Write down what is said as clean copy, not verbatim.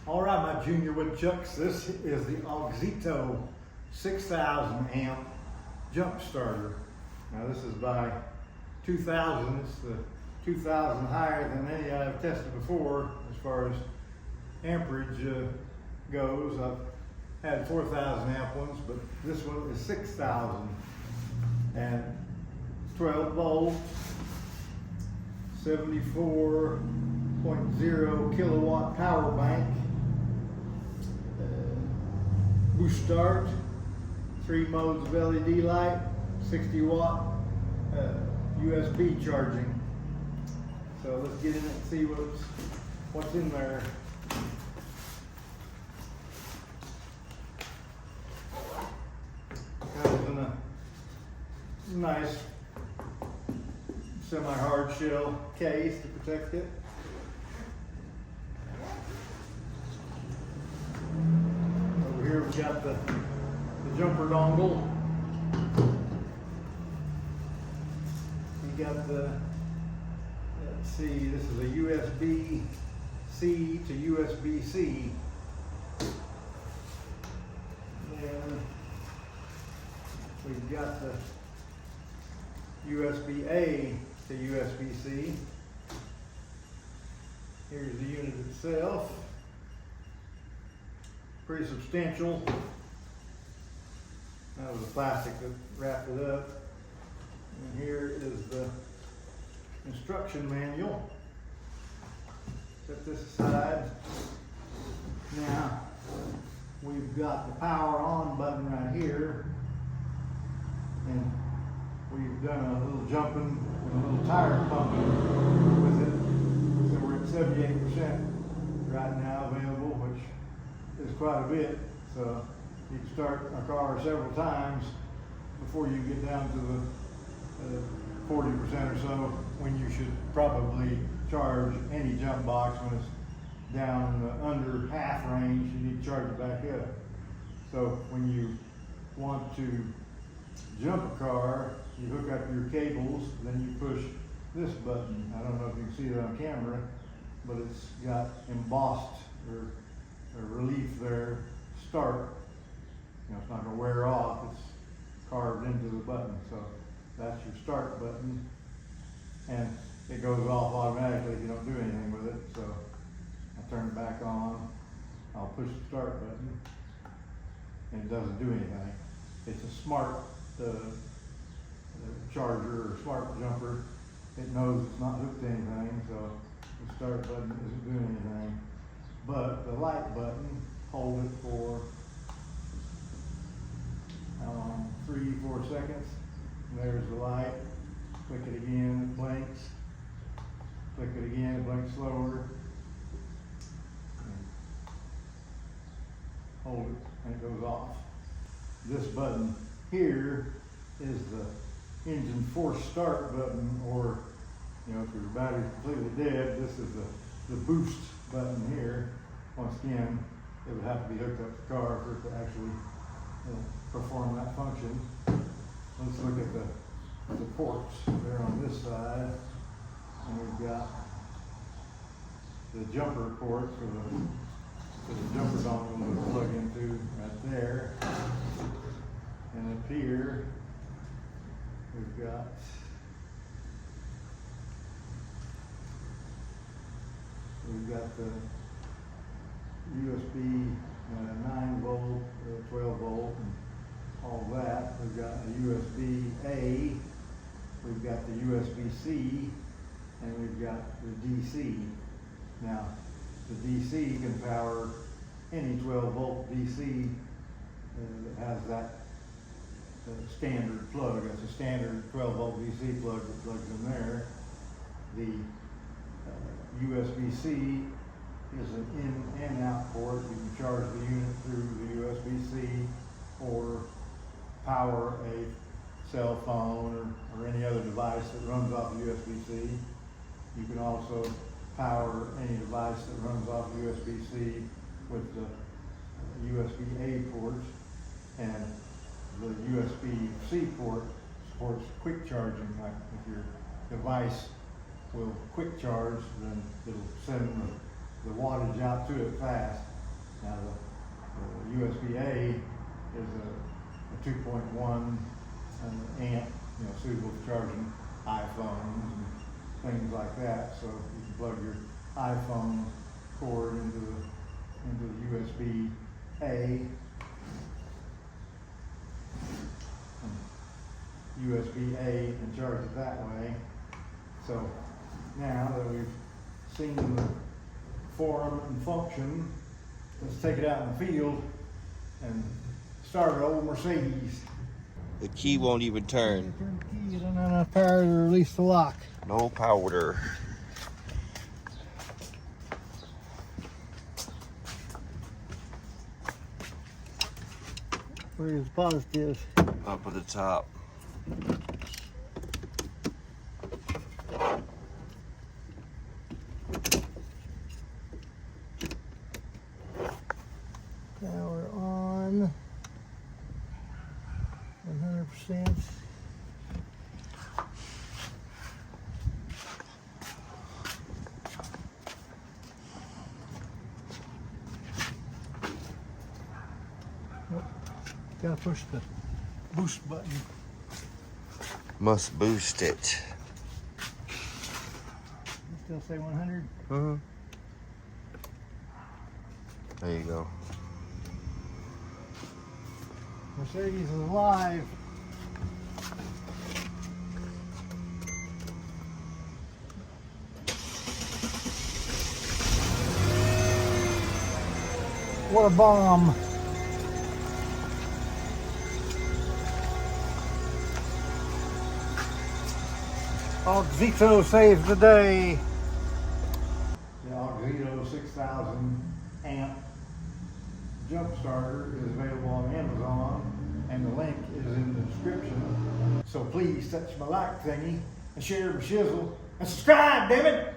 All right, my junior woodchucks, this is the AUXITO 6,000 amp jump starter. Now this is by 2,000. It's the 2,000 higher than any I've tested before as far as amperage goes. I've had 4,000 amp ones, but this one is 6,000 and 12 volt, 74.0 kilowatt power bank. Boost start, 3 modes of LED light, 60 watt USB charging. So let's get in and see what's in there. Comes in a nice semi-hard shell case to protect it. Here we've got the jumper dongle. We got the, let's see, this is a USB-C to USB-C. Then we've got the USB-A to USB-C. Here's the unit itself. Pretty substantial. That was the plastic that wrapped it up. And here is the instruction manual. Set this aside. Now we've got the power on button right here. And we've done a little jumping and a little tire pumping with it. So we're at 78% right now available, which is quite a bit. So you can start a car several times before you get down to the 40% or so, when you should probably charge any jump box. When it's down under half range, you need to charge it back up. So when you want to jump a car, you hook up your cables, then you push this button. I don't know if you can see it on camera, but it's got embossed or relief there, start. You know, it's not going to wear off, it's carved into the button. So that's your start button, and it goes off automatically if you don't do anything with it. So I turn it back on, I'll push the start button, and it doesn't do anything. It's a smart charger or smart jumper. It knows it's not hooked to anything, so the start button isn't doing anything. But the light button, hold it for 3-4 seconds. And there's the light. Click it again, it blinks. Click it again, it blinks slower. And hold it, and it goes off. This button here is the engine force start button, or if your battery's completely dead, this is the boost button here. Once again, it would have to be hooked up to the car for it to actually perform that function. Let's look at the ports. They're on this side, and we've got the jumper port for the jumper dongle to plug into right there. And up here, we've got the USB 9 volt, 12 volt, and all that. We've got a USB-A, we've got the USB-C, and we've got the DC. Now, the DC can power any 12 volt DC that has that standard plug. That's a standard 12 volt DC plug that plugs in there. The USB-C is an in and out port. You can charge the unit through the USB-C or power a cell phone or any other device that runs off USB-C. You can also power any device that runs off USB-C with the USB-A ports, and the USB-C port supports quick charging. Like if your device will quick charge, then it'll send the wattage out to it fast. Now the USB-A is a 2.1 amp, suitable for charging iPhones and things like that. So you can plug your iPhone cord into the USB-A, USB-A, and charge it that way. So now that we've seen the form and function, let's take it out in the field and start an old Mercedes. The key won't even turn. Turn the key, you don't have enough power to release the lock. No powder. Where's the positive? Up at the top. Power on. 100%. Gotta push the boost button. Must boost it. Still say 100? Uh-huh. There you go. Mercedes is alive. What a bomb. AUXITO saves the day. The AUXITO 6000 amp jump starter is available on Amazon, and the link is in the description. So please touch my like thingy and share my shizzle and subscribe, damn it!